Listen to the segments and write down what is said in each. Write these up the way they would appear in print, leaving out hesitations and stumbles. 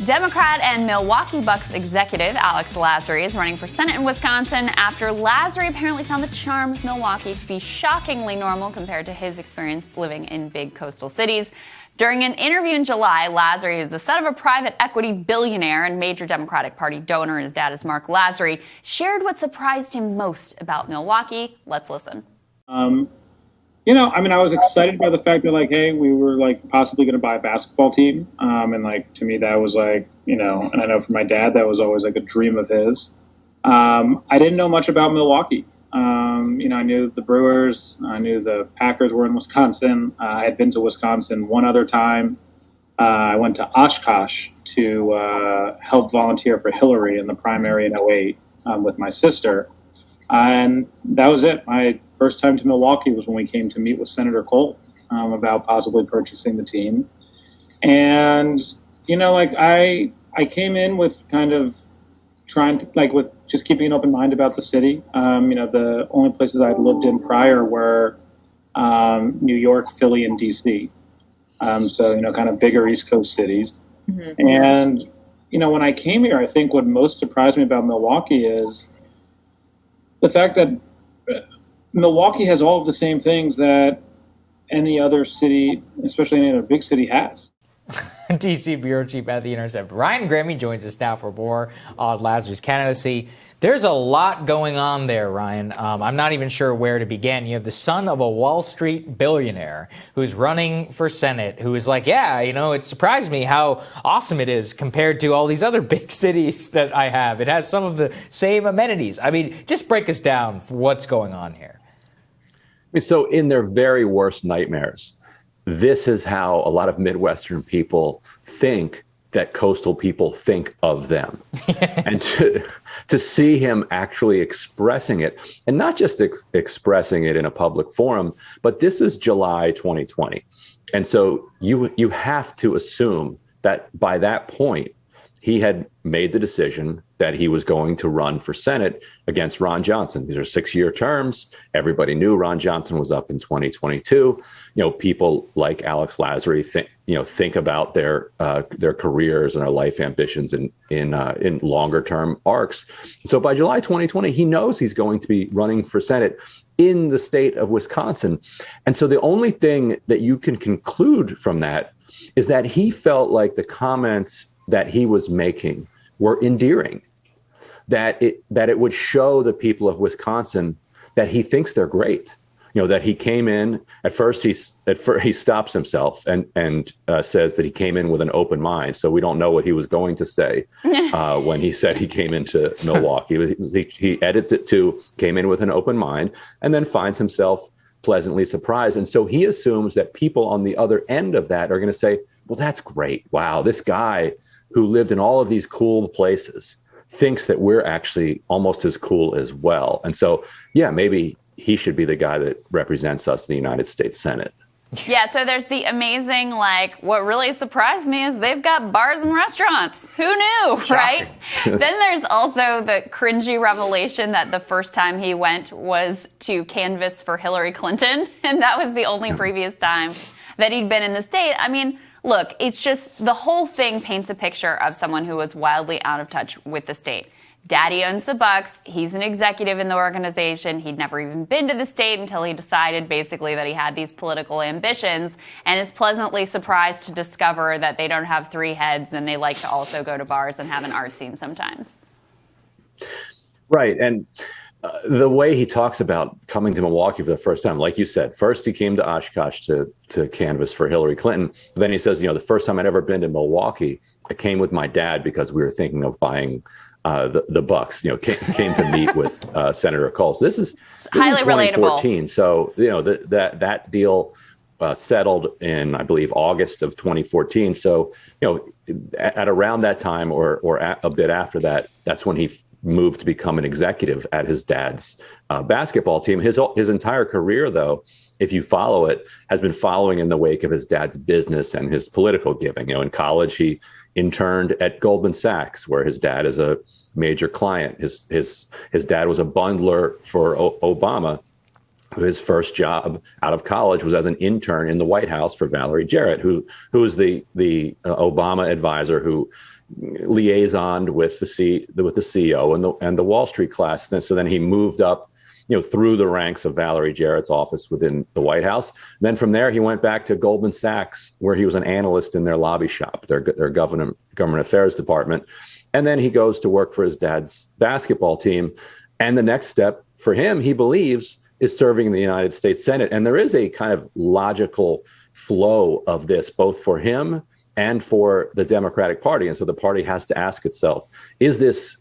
Democrat and Milwaukee Bucks executive Alex Lasry is running for Senate in Wisconsin after Lasry apparently found the charm of Milwaukee to be shockingly normal compared to his experience living in big coastal cities. During an interview in July, Lasry is the son of a private equity billionaire and major Democratic Party donor. His dad is Mark Lasry. Shared what surprised him most about Milwaukee. Let's listen. I was excited by the fact that, hey, we were, possibly going to buy a basketball team. To me, that was, and I know for my dad, that was always, a dream of his. I didn't know much about Milwaukee. I knew the Brewers. I knew the Packers were in Wisconsin. I had been to Wisconsin one other time. I went to Oshkosh to help volunteer for Hillary in the primary in '08 with my sister. And that was it. My first time to Milwaukee was when we came to meet with Senator Cole about possibly purchasing the team. And, I came in with kind of trying to, with just keeping an open mind about the city. The only places I'd lived in prior were New York, Philly, and D.C. So, kind of bigger East Coast cities. Mm-hmm. And, when I came here, I think what most surprised me about Milwaukee is the fact that Milwaukee has all of the same things that any other city, especially any other big city, has. DC Bureau Chief at The Intercept, Ryan Grammy, joins us now for more on Lasry's candidacy. There's a lot going on there, Ryan. I'm not even sure where to begin. You have the son of a Wall Street billionaire who's running for Senate, who is it surprised me how awesome it is compared to all these other big cities that I have. It has some of the same amenities. Just break us down for what's going on here. So in their very worst nightmares, this is how a lot of Midwestern people think that coastal people think of them. And to see him actually expressing it, and not just expressing it in a public forum, but this is July 2020. And so you have to assume that by that point, he had made the decision that he was going to run for Senate against Ron Johnson. These are 6-year terms. Everybody knew Ron Johnson was up in 2022. People like Alex Lasry think about their careers and their life ambitions in longer term arcs. So by July 2020, he knows he's going to be running for Senate in the state of Wisconsin. And so the only thing that you can conclude from that is that he felt like the comments that he was making were endearing, that it would show the people of Wisconsin that he thinks they're great. That he came in at first. He stops himself and says that he came in with an open mind. So we don't know what he was going to say when he said he came into Milwaukee. He edits it to came in with an open mind, and then finds himself pleasantly surprised. And so he assumes that people on the other end of that are going to say, "Well, that's great. Wow, this guy who lived in all of these cool places thinks that we're actually almost as cool as well." And so, maybe he should be the guy that represents us in the United States Senate. Yeah, so there's the amazing, what really surprised me is they've got bars and restaurants. Who knew, right? Then there's also the cringy revelation that the first time he went was to canvass for Hillary Clinton, and that was the only previous time that he'd been in the state. Look, it's just the whole thing paints a picture of someone who was wildly out of touch with the state. Daddy owns the Bucks. He's an executive in the organization. He'd never even been to the state until he decided basically that he had these political ambitions, and is pleasantly surprised to discover that they don't have 3 heads and they like to also go to bars and have an art scene sometimes. Right. And the way he talks about coming to Milwaukee for the first time, like you said, first he came to Oshkosh to canvass for Hillary Clinton. Then he says, the first time I'd ever been to Milwaukee, I came with my dad because we were thinking of buying the Bucks. Came to meet with Senator Cole. So this is highly 2014. relatable. So that deal settled in, I believe, August of 2014. So at around that time or a bit after that, that's when he moved to become an executive at his dad's basketball team. His entire career, though, if you follow it, has been following in the wake of his dad's business and his political giving. In college, he interned at Goldman Sachs, where his dad is a major client. His dad was a bundler for Obama. His first job out of college was as an intern in the White House for Valerie Jarrett, who was the Obama advisor who liaisoned with the CEO and the Wall Street class. So then he moved up, through the ranks of Valerie Jarrett's office within the White House. And then from there, he went back to Goldman Sachs, where he was an analyst in their lobby shop, their government affairs department. And then he goes to work for his dad's basketball team. And the next step for him, he believes, is serving in the United States Senate. And there is a kind of logical flow of this, both for him and for the Democratic Party. And so the party has to ask itself, is this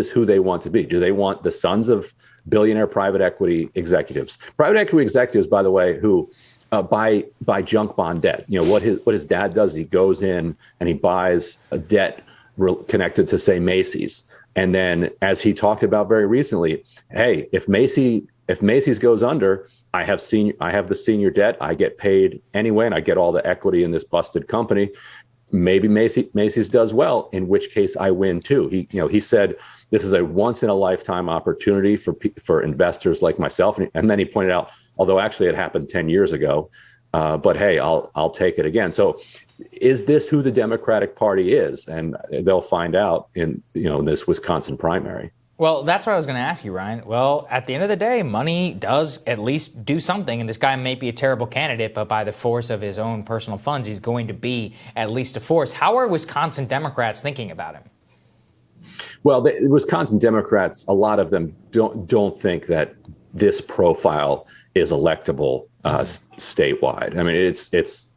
who they want to be? Do they want the sons of billionaire private equity executives? Private equity executives, by the way, who buy junk bond debt. What his dad does, he goes in and he buys a debt connected to, say, Macy's. And then, as he talked about very recently, hey, if Macy's goes under, I have the senior debt. I get paid anyway, and I get all the equity in this busted company. Maybe Macy's does well, in which case I win too. He said this is a once in a lifetime opportunity for investors like myself. And then he pointed out, although actually it happened 10 years ago, but hey, I'll take it again. So is this who the Democratic Party is? And they'll find out in this Wisconsin primary. Well, that's what I was going to ask you, Ryan. Well, at the end of the day, money does at least do something. And this guy may be a terrible candidate, but by the force of his own personal funds, he's going to be at least a force. How are Wisconsin Democrats thinking about him? Well, the Wisconsin Democrats, a lot of them don't think that this profile is electable statewide. I mean, it's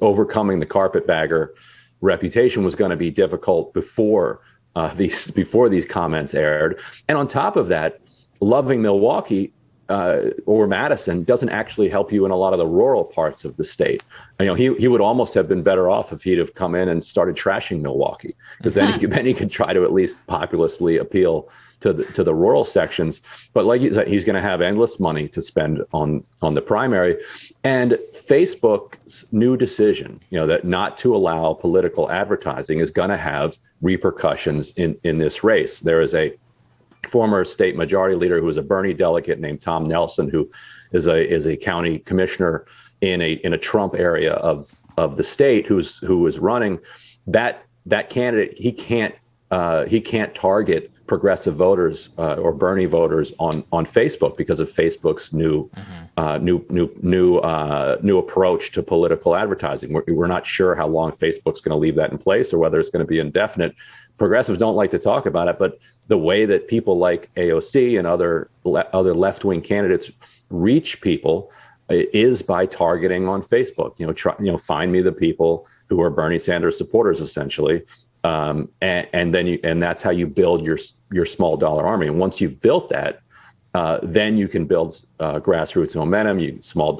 overcoming the carpetbagger reputation was going to be difficult before these comments aired. And on top of that, loving Milwaukee or Madison doesn't actually help you in a lot of the rural parts of the state. He would almost have been better off if he'd have come in and started trashing Milwaukee, because then he could try to at least populously appeal to the rural sections. But like you said, he's going to have endless money to spend on the primary. And Facebook's new decision, that not to allow political advertising, is going to have repercussions in this race. There is a former state majority leader who was a Bernie delegate named Tom Nelson, who is a county commissioner in a Trump area of the state, who is running. That candidate, he can't target progressive voters or Bernie voters on Facebook because of Facebook's new approach to political advertising. We're not sure how long Facebook's going to leave that in place or whether it's going to be indefinite. Progressives don't like to talk about it, but the way that people like AOC and other left-wing candidates reach people is by targeting on Facebook. Find me the people who are Bernie Sanders supporters, essentially. And that's how you build your small dollar army. And once you've built that, then you can build grassroots momentum, small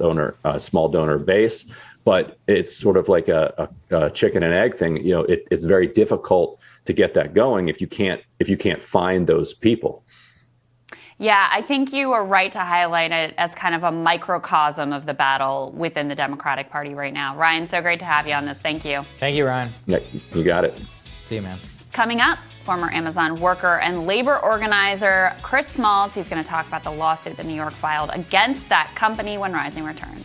donor base. But it's sort of like a chicken and egg thing. It's very difficult to get that going if you can't find those people. Yeah, I think you are right to highlight it as kind of a microcosm of the battle within the Democratic Party right now. Ryan, so great to have you on this. Thank you. Thank you, Ryan. Yeah, you got it. See you, man. Coming up, former Amazon worker and labor organizer Chris Smalls. He's going to talk about the lawsuit that New York filed against that company when Rising returns.